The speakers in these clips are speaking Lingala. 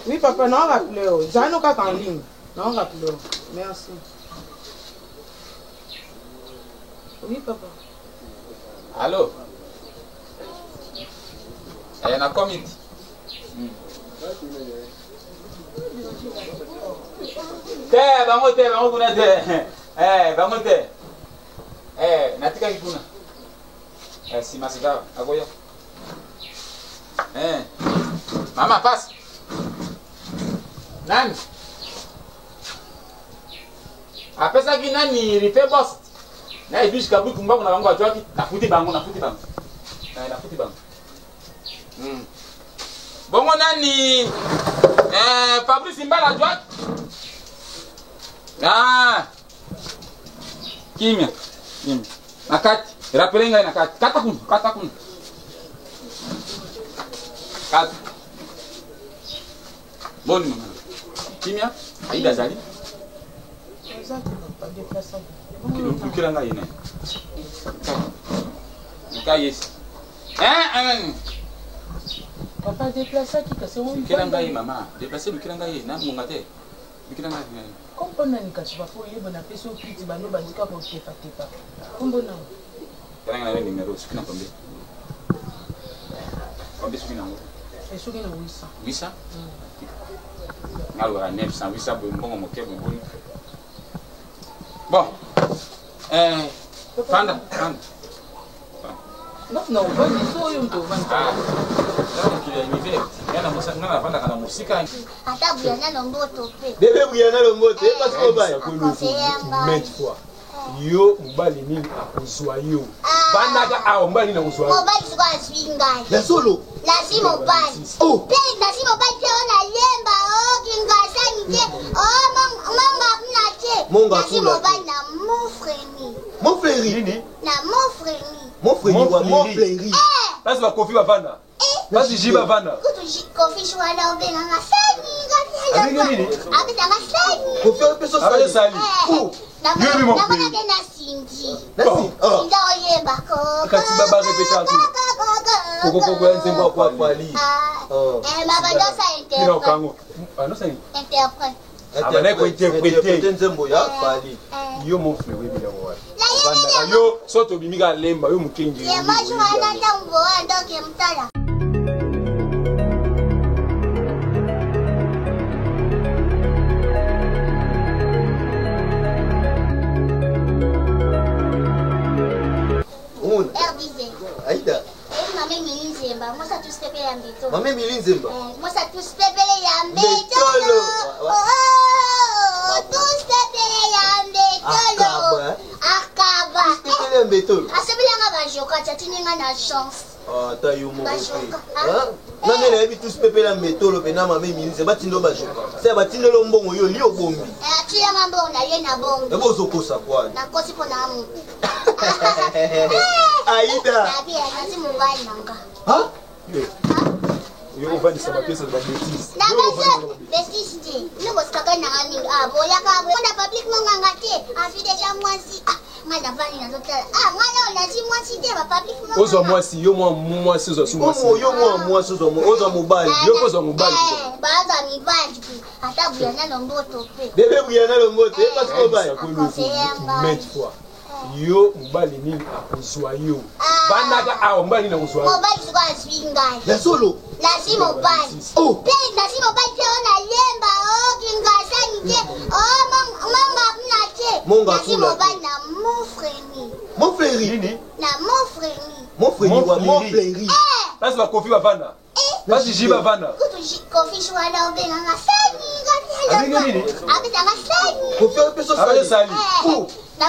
Oui, papa, non, rappelez-vous. J'en ai qu'à en ligne. Non, rappelez-vous. Merci. Oui, papa. Allô? Eh, na comité. Bango kuna te. Bango te. Natika kikuna. Si masika akoya. Mama passe. Nani? Apesa ki nani rife boss. Na ibishi kabu kumbangu na bango watu nafuti bango. Nafuti bango. Bongo nani? Fabrice Mbala droite. Kimia. Nakati. Rappelez ngai nakati. Kata kun. Kata. Boni mama. Kimia. Aida zali. Kila ngai ina. Nikayesi. Papa déplacer qui c'est où? Kila ngai mama. Déplacer kila ngai na mungate. Kila ngai. Comprenez ni kachiba pour y bona peso kiti bano bandika ko tepa. Comprenez. Kila ngai ni numéro sikina kombe. Kombe sikina ngo. Sikina 800. 800? Ngalo 900 800 bongo mokebo boni. Bon. Fanda. Non, bani so yo ndo bani. Yana musanga fanda kana musika. Ata buyana longo tope. Bébé buyana longo te parce que ba maintes fois. Yo mbali nini akuzwa yo. Banda ka mbali na kuzwa. Mobali siko swinga. La solo. La si mobali. Oh. Pe na si mobali te ona lemba kingasa nje. Manga kuna che. Monga na si mobali na mon frère. Mon frère nini? Na mon frère. Mon frère wa mon frère. Basi ba kofi bavanda. Basi jiba bavanda. Kutu kofi shwala obenga ngasani. Abi nini? Abi ngasani. Kofi peso Abi sali. Yuri mon frère. Na Cindy. Cindy oyeba ko. Kati baba répéter tout. Koko nzembo kwa kwali. Baba ndo sa interprète. Kino kango. Ano sa interprète. Abana ko interpréter nzembo ya kwali. Yo mon frère we bila wa. Banda yo soto bimika lemba yo mukengi. Ye macho ananda mboa ndo kemtala. Aida. Mame milinzemba, mosa tous pepele ya mbetolo. Mame milinzemba. Mosa tous pepele ya mbetolo. Tous pepele ya mbetolo. Akaba. Tous pepele ya mbetolo. Asebela nga bajoka tatininga na chance. Ta yo mo ko. Mame na yebi tous pepele ya mbetolo pena mame milinzemba tindo bajoka. Se batindelo mbongo yo li obombi. Atuya mbongo na ye na bongo. Ebo zokosa kwa. Na kosi pona amu. Aida. Nabi anasi mobali nanga. Ha? Yo vandi sama pesa za bêtise. Na pesa bêtise je. Ngo sikaka na ami boya ka bonda public monganga te. Afi deja mwasi. Ngana vani na zotala. Ngana ona si mwasi te ba public monganga. Ozo mwasi yo mwasi zo mwasi. Yo mwasi zo ozo mobali. Yo kozo mobali. Baza mi bali. Ata buyana longo tope. Bébé buyana longo te parce que ba. Maintes fois. Yo mbali nini akuzwa yo. Banda ka mbali na kuzwa. Mobali siko swinga. La solo. La si mobali. Oh. Pe na si mobali te ona lemba kingasa nje. Manga kuna che. Monga si mobali na mon frère. Mon frère nini? Na mon frère. Mon frère wa mon frère. Basi ba kofi bavanda. Basi jiba bavanda. Kutu kofi shwala obenga ngasani. Abi nini? Abi ngasani. Kofi peso Abi sali.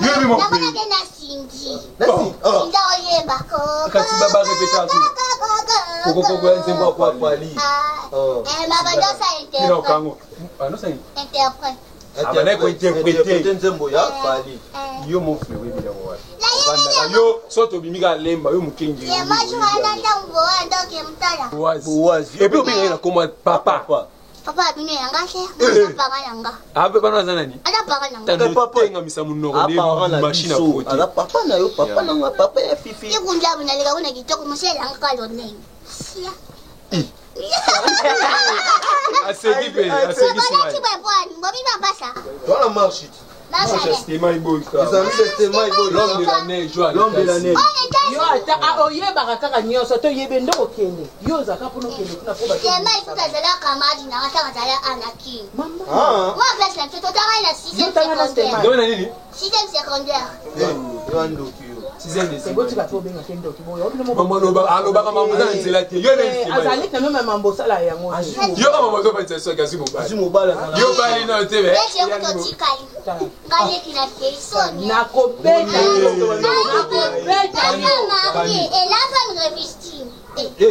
Yuri mon frère. Na Cindy. Cindy oyeba ko. Kati baba répéter tout. Koko nzembo kwa kwali. Baba ndo sa interprète. Kino kango. Ano sa interprète. Abana ko interpréter nzembo ya kwali. Yo mon frère we bila wa. Banda yo soto bimika lemba yo mukengi. Ye macho ananda mboa ndo kemtala. Wazi. Et puis bien na koma papa. Papa bino yanga she. Papa yanga. Abe bana nani? Ada papa yanga. Ta papa nga misamu noko de machine à côté. Ala papa na yo papa na papa ya fifi. Ikunja bina lega kuna kitoko mose yanga ka lo name. Sia. Asegipe. Voilà marche. L'homme de la neige, l'homme de la neige. Yo ata oyeba kaka nyoso to yebe ndoko kende. Yo zaka puno kende kuna foba. Sema ikuta zala kamadi na wataka zala anaki. Mama. Moi place la toto tanga na 6e secondaire. Ndio nini? 6e secondaire. C'est beau tu vas trouver un kendo qui boyo. Maman aloba kama mboza nzela te. Yo nini? Azali na même mambo sala yango. Yo kama mboza ba tseso kasi mobala. Yo bali na tebe. Laisse ko tikali. Ngale kina kesoni. Na kopeta. Et la femme revestime.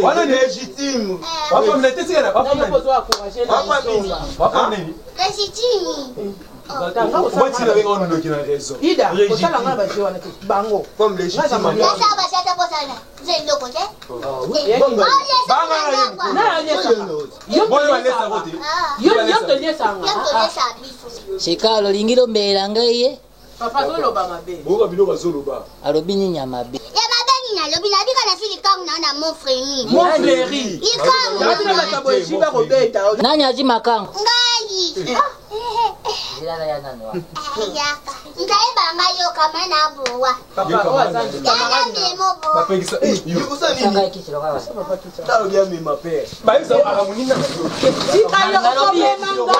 Wana ni légitime. Papa mnete sikana. Papa Papa mnete. zo encourager na. Papa nini? Légitime. Moi tu n'avais pas de kina raison. Ida, kosala nga ba jiwa na bango. Comme légitime. Sasa bashata posana. Zendo kote. Na nyesa. Yo Boyo balesa vote. Yo to nyesa nga. Shikalo lingiro mbela ngai Papa zo loba mabe. Boka bino bazoloba. alobi nini ya mabe. Ya babeni na lobi na bika na fili kang na mon frère. Mon frère. Ikang. Na ba jiba ko beta. Nani aji makango? Ngai. Zilala ya nani wa? Yaka. Ntaeba ngayo kama na bowa. Papa o azanzi. Ya memo bo. Bapekisa. Yo Sasa Sanga nini? ikisiro kwa. Talo bien mi ma père. Baisa aramunina. Tika yo ko memanga.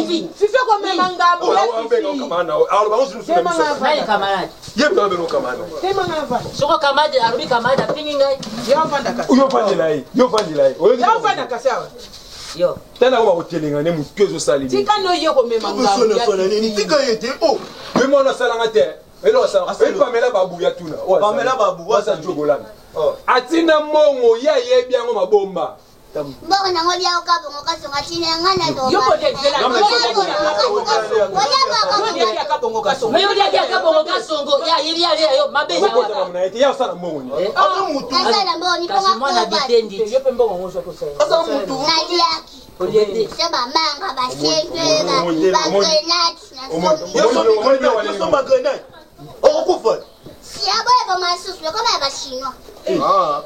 Ifi. Fife ko memanga. Oh, on kamana. Alors ba usu Tema nga Nani va. kamaradi? Ye ba beno kamana. Tema nga va. Soko kamadi alobi kamadi apingi ngai. Yo vanda ka. Yo vandela yi. Yo vandela yi. Yo vanda ka sawa. Yo. Tena ko ba kotelinga ne mukezo salimi. Tika no yo ko memanga. Sona nini? Tika yete. Oh. Même on a salanga te. Elo salanga. Elo pamela babu ya tuna. Pamela babu wasa jogolana. Oh. Atina mongo ya yebi yango mabomba. Mbona na ngoli yao kabo ngokasonga chini ngana ndo. Yo ko de zela. Oya Ya ka bongo ka so. Meyo dia dia bongo kasongo ya yiri ya yo mabe ya Ko ta waka. mna ite ya sala mongo ni. Asa mutu. Kasala mboni Kasi mwana ponga bitendi. Yo pe mbongo ngo so ko sai. Asa mutu. naliaki. Oliende. Sema manga basenge ba grenade na so. Yo ba grenade. Okufa. Si abo ebo masusu kama ba chinois. Ah.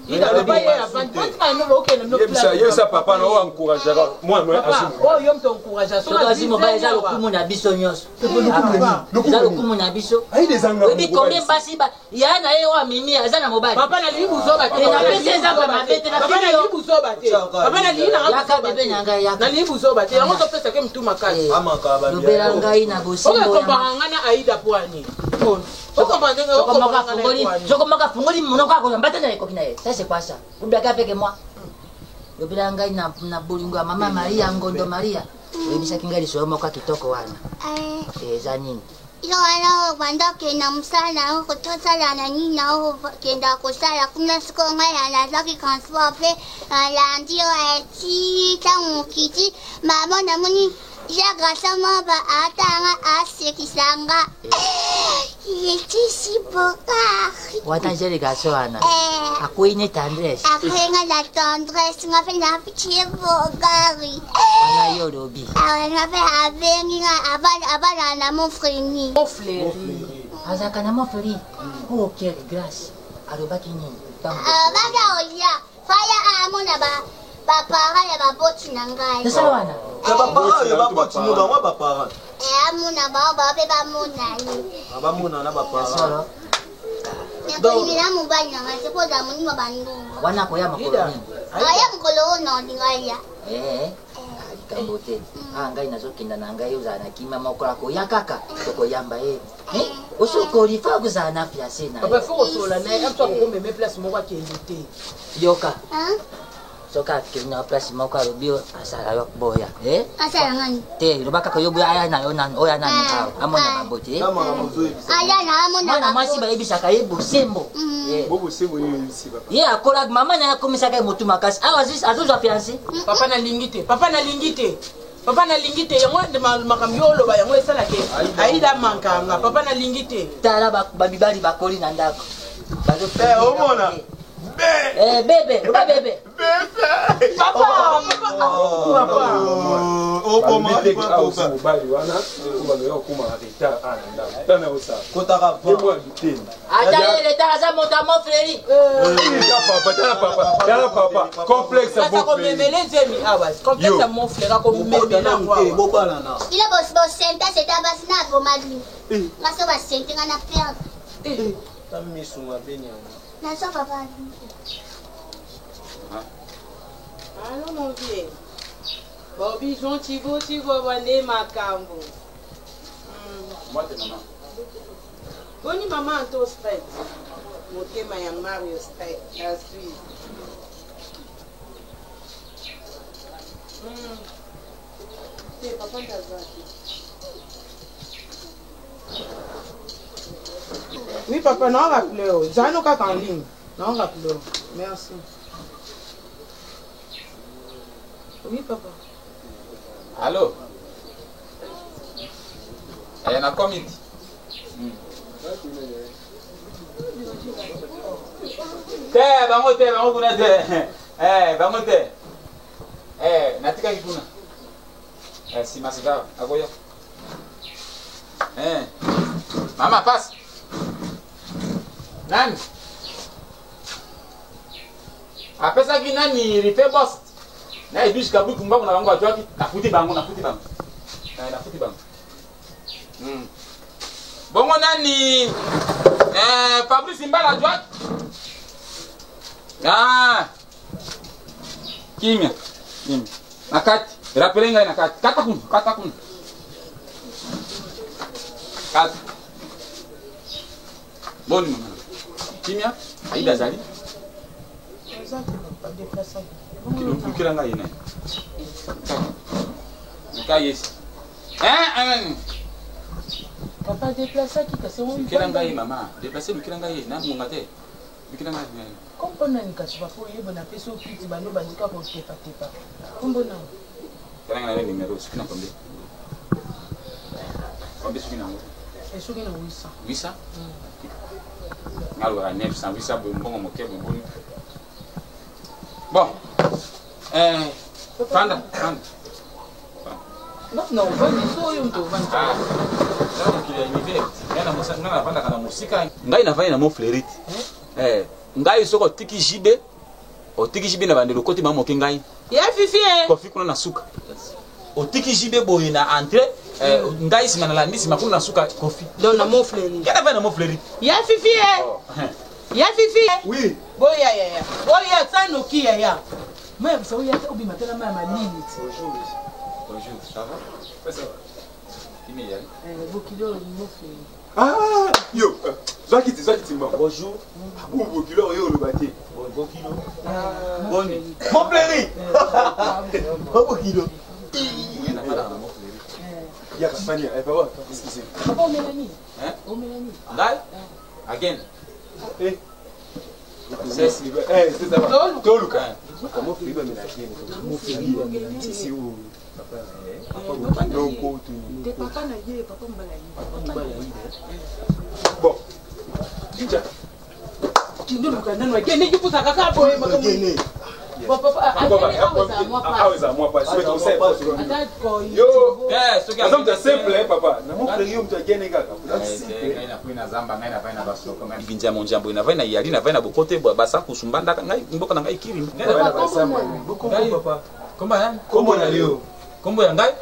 Ida ba ye avant. Tika no bo ke no plan. Yebisa papa na o encourager moi Papa, asimu. oh yo mto encourager. Soko azimo ba eza lokumu na biso nyonso. Eza lokumu na biso. Ai des anga. Webi combien basi ba ya na ye wa mimi aza na mobali. Papa na libu zo ba te. Na pesa eza ba mabete na Papa na fili yo. libu zo ba te. Papa na libu na Yaka bebe nyanga na yaka. libu zo ba te. Yango to pesa ke mtu makasi. Amaka ba. Lobela ngai na bosimbo Oka ya. komba ngana Aida Pwani. Oka mandenge Soko oka maka ngana fungoli, Pwani. soko maka fungoli monoko ako mbata na ekokina ye. Ça c'est quoi ça? Ubaka peke moi. Lobela ngai na bolingo ya mama Maria Ngondo Maria. Webisa kingali somo kwa kitoko wana. Eza nini? Ilo wana wanda kena msala ko tosala na nini na kenda kosala kuna siko ngaya na zaki transfer pe la ndio eti tangu kiti mama na muni ya grasa maba atanga asekisanga yeti siboka Wata jeli gaso wana. Akwine tendresse. akhenga la tendresse ngafe na pitie bogari Wana yo lobi. ngafe avengi nga abana na mon frère Mon frère. Azaka na mofeli. Oh quelle grâce. Alobaki nini? baka olia faya amona bapara ya baboti na ngai Sasa wana. Ya ba para, ya ba boti no ba wa ba para. amona bao bape bamona ye Ba mona na ba para. Solo. nakolimela mobali na ngai sekoza monima bandungu Wana koya makolo nini? aya mokolo oyo na ndingaya Likambo te. Ngai nazokenda na ngai ozala na kima moko ya koya kaka tokoyamba ye. Osokoli fa kozala na fiase na Papa ye. faut kosola na ye amso ko meme place moko akende te. Yoka. Soka akina place moko alobi asala yo boya. asala ngani Te lobaka koyoboya aya na yo nani oya nani kao amona mabote. Kama ngamozoe. aya na amona Mwana mwasi bayebisaka ye bosembo. Bobo sebo ni yebisi ba. Ye akola mama na yakomisaka ye motu makasi awa azozwa fiance. Papa na lingi te. Papa na lingi te. Papa na lingi te. Yango de makambi olo ba yango esala ke. Aida mankanga. Papa na lingi te. Tala babibali bakoli na ndako. Omona. Bebe, loba bebe. Papa. Oh, mobali wana obaloya okoma retard ananda tana osa kotaka mwa biteni Attendez, ça monte à mon frère. tala papa complexe Sasa komemele zemi awa complexe mon frère komemela kwa bobalana Il a bossé, c'est un bassin pour ma vie. Ma soeur va se sentir en affaire. tamisunga benya Ma soeur va pas. Allô mon vieux. Bobby gentil vande makambo. Moi, t'es maman. Boni maman anto straight. Motema ya Mario straight. La suite. Papa ndazaki. Oui papa, non rappelez. Zano kaka en ligne. Non rappelez. Merci. Oui papa. Allô? Na committee. Bango kuna te. Bango te. Natika kikuna. Si masika akoya. Mama pass. Nani? Apesa nani ripe boss. Na ibis kabu kumba kuna bango atwaki. Nafuti bango. Nafuti bango. Bongo nani Fabrice Mbala droite. Kimia. Nakati. Rappelez ngai nakati. Kata kun. Kata. Boni mama. Kimia. Aida zali. Kila ngai ina. Nkayesi. Papa déplacer qui c'est où? Ngai mama, déplacer ngai na munga te. Ngai. Kompona nikasiba po yebo na peso kiti bano bandika ko tepa. Kompona. Ngai na numéro sikina kombe. Kombe sikina ngo. Esuki na 800. 800? Ngalo 900 800 bongo moke bongo. Bon. Fanda. Non, vani so yo ndo vani. Ngai nafanya na mo flerit. Ngai soko tiki jibe. O tiki jibe na bandelo koti mama moke ngai. Ya fifi Kofi kuna na suka. O tiki jibe boy na entrée. Ngai sima na landisi makuna na suka kofi. Don na mo flerit. Ngai nafanya na mo flerit. Ya fifi Ya fifi oui boya. Boya sano kia ya. Mais vous savez, il y a des matins à limite. Bonjour, ça va? Ouais, ça va. Qui m'y a? Bokilo, yo zwakiti mama bonjour bokilo yo olobate bokilo boni mon plaisir bokilo ya kafanya papa qu'est-ce que c'est papa Mélanie Ngai again c'est ça toluka comment Filiba Mélanie comment Filiba Mélanie si où papa non ko tu te papa na ye papa mbala yi bon Jinja kinduka nani wageni kipusa kaka boy mageni papa aweza moi pas c'est tout simple yo ce qui est simple papa na mon frère mtu agene kaka ngai na kuina zamba ngai na vaina basoko ngai binja monjambo ina vaina yali na vaina bokote basa kusumbanda ngai mboka na ngai kiri papa komba yani kombo na leo kombo ya ngai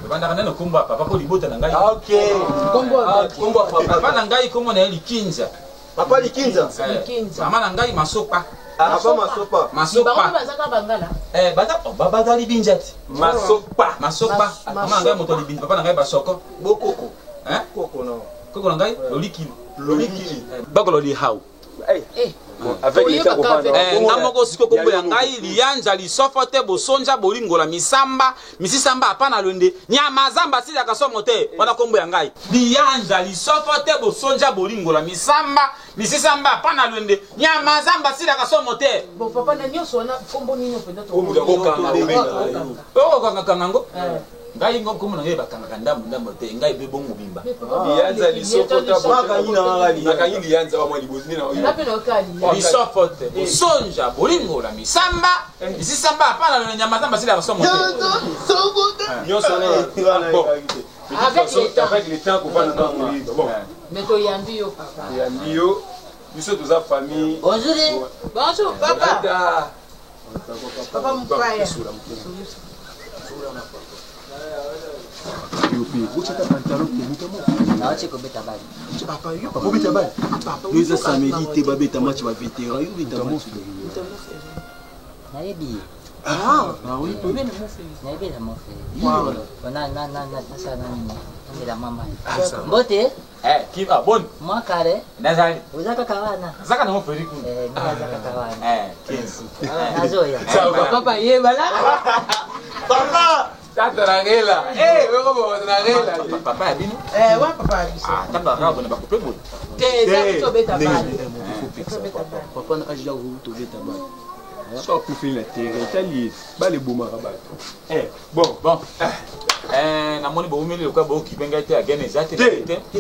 banda kana no kombo papa ko libota na ngai okay kombo papa na ngai kombo na likinza papa likinza mama na ngai masopa papa masopa bazaka bangala baba libinjati masopa mama ngai moto libinja papa na ngai basoko bokoko koko no koko na ngai lolikili bagolo li hau avec les temps ngamoko siko kombo ya ngai lianja lisofote bosonja bolingola misisamba apana londe nyama zamba sila kasomo te wana kombo ya ngai lianja lisofote bosonja bolingola misisamba apana londe nyama zamba sila kasomo te bon papa na nyoso na kombo nini openda to kanga ngo ngai ngo kombo na ngai bakanga ndambo te ngai be bongo bimba lianza lisofota makanyi lianza wa mwali bozini na napenda okali lisofote bosonja bolingola misisamba apana londe nyama zamba sila kasomo te Avec le temps qu'on va nous bon. Mais tu y as vu au papa. Il y a Mio. Nous sommes tous en famille. Bonjour. Bonjour papa. Papa mon frère. Nous samedi te babeta match va vétéran yo beta match. Nayebi. Ah oui. Nayebi la mo fe. Wow. Na sana nini. Ngira mama. Mbote? Qui va bon? Moi carré. Nazali. Uzaka kawana. Zaka na mo feri ku. Nazaka kawana. 15. Nazoya. Papa ye bala. Papa Tata Rangela. Wewe kama Rangela. Papa ya bino? Wa papa biso. Tamba rabo na bakupe bon. Te to beta bali. Papa na ajla ro to beta ba. Só pour finir la terre, Italie, ba le bouma rabat. Bon. Na moni bo umeli kwa bo kibenga te agene zate.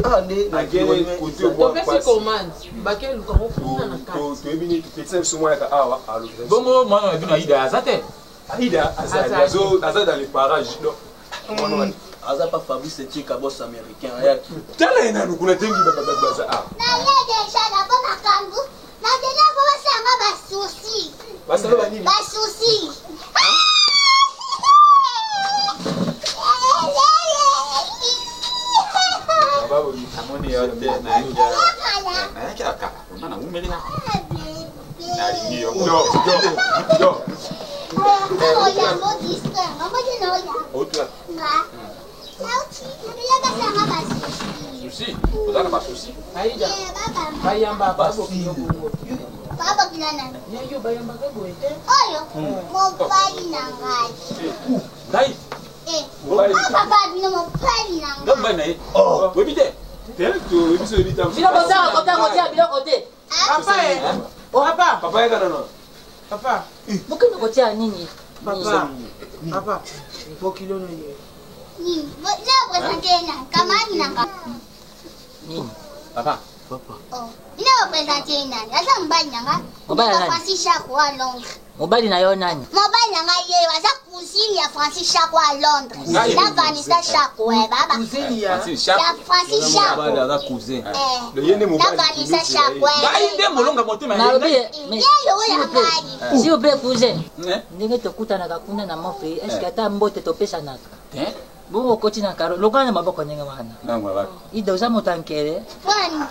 Ah ne Agene côté bois. To pesi commande. Bakel ko mo funa na ka. To ebini petit souma ka awa alo. Bongo mwana bino ida zate. Aïda, Azad dans les parages. Aza pas Fabrice Tika boss américain. Tala ina nukuna tengi baza. Na ye déjà la bonne kambu. Na tena kwa sanga ba souci. Basa lo nini? Ba souci. Baba ni Amoni yote na inja. Na yake aka. Mana umeli na. Na ringi yo. Yo. Oya mo disque. Mama je no ya. Outra. Nga. Sauti. Na ka sanga ba souci. Sushi. Ozaka ba sushi. Aida. Baba. Bayamba babo kiyogo. Baba kilana. Yo bayamba ka goete. Oyo. Mo pali na ngai. Dai. Papa bino mo pali na ngai. Ngamba na ye. Webite. Tento biso ebita. Bila kotia bila kote. Papa Papa. Papa ya kana no. Papa. Mukino kotia nini? Papa. Bokilo no ye. Ni, leo presente na kamani na ngai. Nini? Papa. Oh, leo presente na. Asa mbali na ngai. Mbali na nani? Francis Chaco à Londres. Mobali na yo nani? Mobile na ngai ye waza cousine ya Francis Chaco à Londres. La Vanessa Chaco baba. Cousine ya. Ya Francis Chaco. Aza cousin. Le yene mo La Vanessa Chaco. Ngai nde molonga motema Na obi Ye yo ya ngai. si obe cousin. Ndenge tokutanaka kuna na mofe, eske ata mbote topesanaka. Bongo koti na karo, lokana maboko ndenge wana. Nangwa ba. Ida uza motankere. Kwani?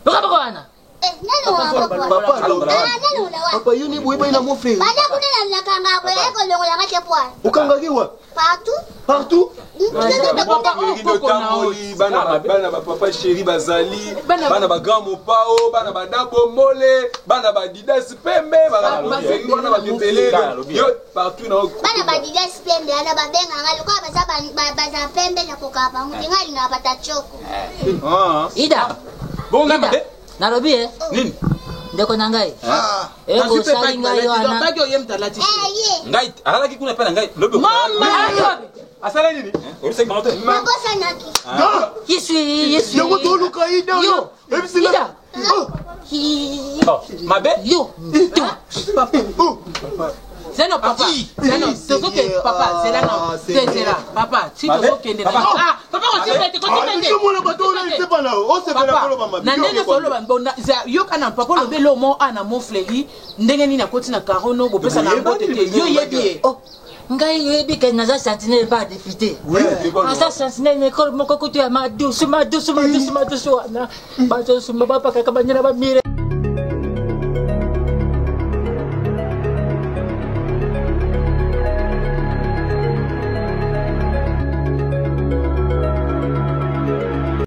Boko wana. Nani wa Papa nani una wa? Papa yuni boy na mon frère. Bada kuna na kanga kwa yako longo la ngate poa. Ukangaki wa? Partout. Bana ba papa chéri bazali, bana ba grand mopao, bana ba dabo mole, bana ba didas pembe, bana ba tepele, yo partout na Bana ba didas pembe ana ba benga ngali kwa baza pembe na kokapa mutingali na pata choko. Ida. Bonga made. Narobi Nini? ndeko na ngai. Eko sali ngai wana. Baki oyem talati. Ye. Ngai alaki kuna pena ngai lobe. Mama. asala nini? Orise manote. Makosa naki. Yesu. Yango to luka ida. Yo. Ebisila. Mabe? Yo. Zeno papa. Zeno tozoke papa. Zela no. Zela papa. Si tozokende na. Ah, papa kotimete. Mwana bato na sepa na. O sepa na kolo mama. Na ndenge solo bambona yo kana papa lo belo mo ana mo fleri ndenge ni na koti na karono go pesa na bote te yo yebi. Oh. Ngai yebi ke naza sentinelle ba député. Naza sentinelle ne kol moko kutu ya madusu wana. Bazo sumba papa kakabanyana ba mire.